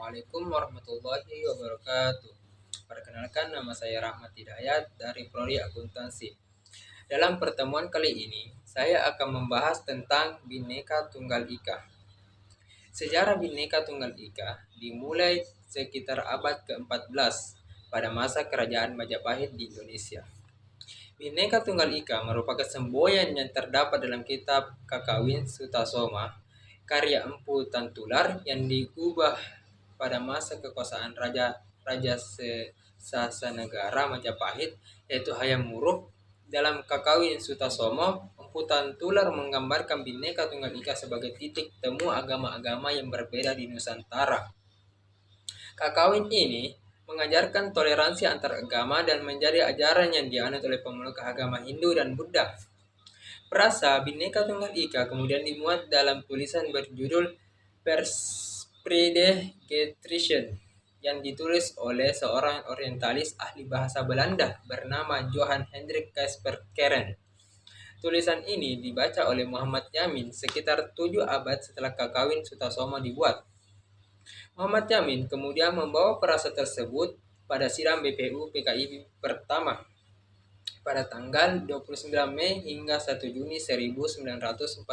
Assalamualaikum warahmatullahi wabarakatuh. Perkenalkan, nama saya Rahmat Hidayat dari Prodi Akuntansi. Dalam pertemuan kali ini, saya akan membahas tentang Bhinneka Tunggal Ika. Sejarah Bhinneka Tunggal Ika dimulai sekitar abad ke-14 pada masa Kerajaan Majapahit di Indonesia. Bhinneka Tunggal Ika merupakan semboyan yang terdapat dalam kitab Kakawin Sutasoma, karya Empu Tantular yang diubah pada masa kekuasaan Raja Sasanegara Majapahit, yaitu Hayam Wuruk. Dalam Kakawin Sutasoma, Empu Tantular menggambarkan Bhinneka Tunggal Ika sebagai titik temu agama-agama yang berbeda di Nusantara. Kakawin ini mengajarkan toleransi antar agama dan menjadi ajaran yang dianut oleh pemeluk agama Hindu dan Buddha. Frasa Bhinneka Tunggal Ika kemudian dimuat dalam tulisan berjudul Verspreidingheidschrift yang ditulis oleh seorang orientalis ahli bahasa Belanda bernama Johan Hendrik Caspar Keren. Tulisan ini dibaca oleh Muhammad Yamin sekitar 7 abad setelah Kakawin Sutasoma dibuat. Muhammad Yamin kemudian membawa frasa tersebut pada sidang BPU PKI pertama pada tanggal 29 Mei hingga 1 Juni 1945.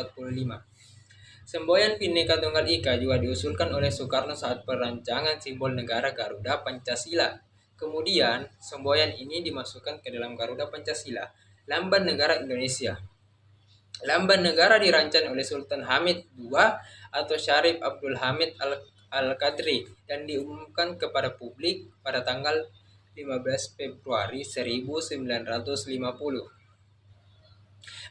Semboyan Bhinneka Tunggal Ika juga diusulkan oleh Soekarno saat perancangan simbol negara Garuda Pancasila. Kemudian, semboyan ini dimasukkan ke dalam Garuda Pancasila, lambang negara Indonesia. Lambang negara dirancang oleh Sultan Hamid II atau Syarif Abdul Hamid Al-Qadri dan diumumkan kepada publik pada tanggal 15 Februari 1950.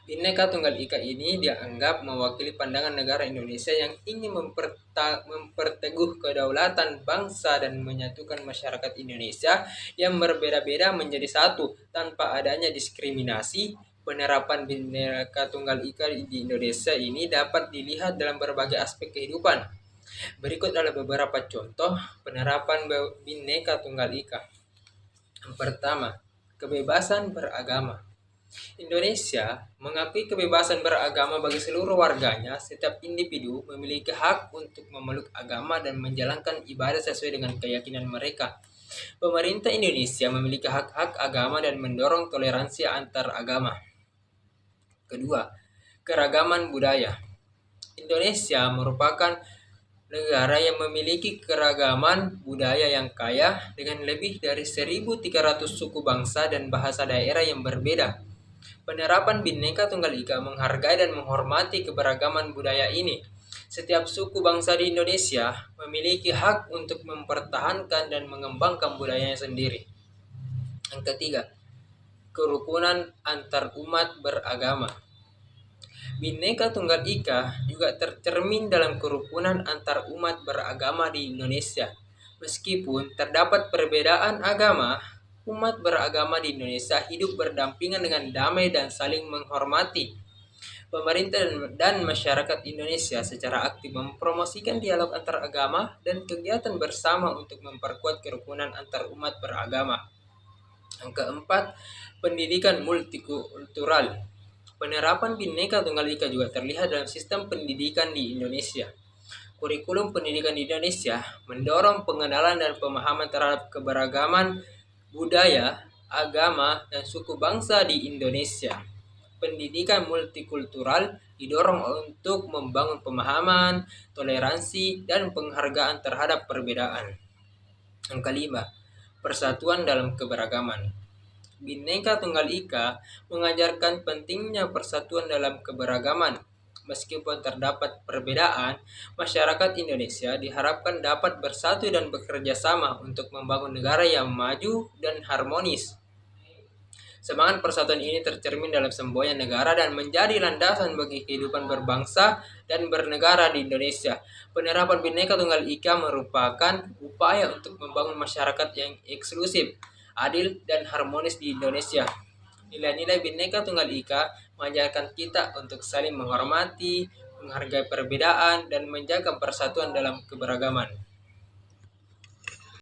Bhinneka Tunggal Ika ini dianggap mewakili pandangan negara Indonesia yang ingin memperteguh kedaulatan bangsa dan menyatukan masyarakat Indonesia yang berbeda-beda menjadi satu tanpa adanya diskriminasi. Penerapan Bhinneka Tunggal Ika di Indonesia ini dapat dilihat dalam berbagai aspek kehidupan. Berikut adalah beberapa contoh penerapan Bhinneka Tunggal Ika. Yang pertama, kebebasan beragama. Indonesia mengakui kebebasan beragama bagi seluruh warganya. Setiap individu memiliki hak untuk memeluk agama dan menjalankan ibadah sesuai dengan keyakinan mereka. Pemerintah Indonesia memiliki hak-hak agama dan mendorong toleransi antar agama. Kedua, keragaman budaya. Indonesia merupakan negara yang memiliki keragaman budaya yang kaya dengan lebih dari 1.300 suku bangsa dan bahasa daerah yang berbeda. Penerapan Bhinneka Tunggal Ika menghargai dan menghormati keberagaman budaya ini. Setiap suku bangsa di Indonesia memiliki hak untuk mempertahankan dan mengembangkan budayanya sendiri. Yang ketiga, kerukunan antar umat beragama. Bhinneka Tunggal Ika juga tercermin dalam kerukunan antar umat beragama di Indonesia. Meskipun terdapat perbedaan agama, umat beragama di Indonesia hidup berdampingan dengan damai dan saling menghormati. Pemerintah dan masyarakat Indonesia secara aktif mempromosikan dialog antar agama dan kegiatan bersama untuk memperkuat kerukunan antar umat beragama. Yang keempat, pendidikan multikultural. Penerapan Bhinneka Tunggal Ika juga terlihat dalam sistem pendidikan di Indonesia. Kurikulum pendidikan di Indonesia mendorong pengenalan dan pemahaman terhadap keberagaman budaya, agama, dan suku bangsa di Indonesia. Pendidikan multikultural didorong untuk membangun pemahaman, toleransi, dan penghargaan terhadap perbedaan. Yang kelima, persatuan dalam keberagaman. Bhinneka Tunggal Ika mengajarkan pentingnya persatuan dalam keberagaman. Meskipun terdapat perbedaan, masyarakat Indonesia diharapkan dapat bersatu dan bekerja sama untuk membangun negara yang maju dan harmonis. Semangat persatuan ini tercermin dalam semboyan negara dan menjadi landasan bagi kehidupan berbangsa dan bernegara di Indonesia. Penerapan Bhinneka Tunggal Ika merupakan upaya untuk membangun masyarakat yang eksklusif, adil, dan harmonis di Indonesia. Nilai-nilai Bhinneka Tunggal Ika mengajarkan kita untuk saling menghormati, menghargai perbedaan, dan menjaga persatuan dalam keberagaman.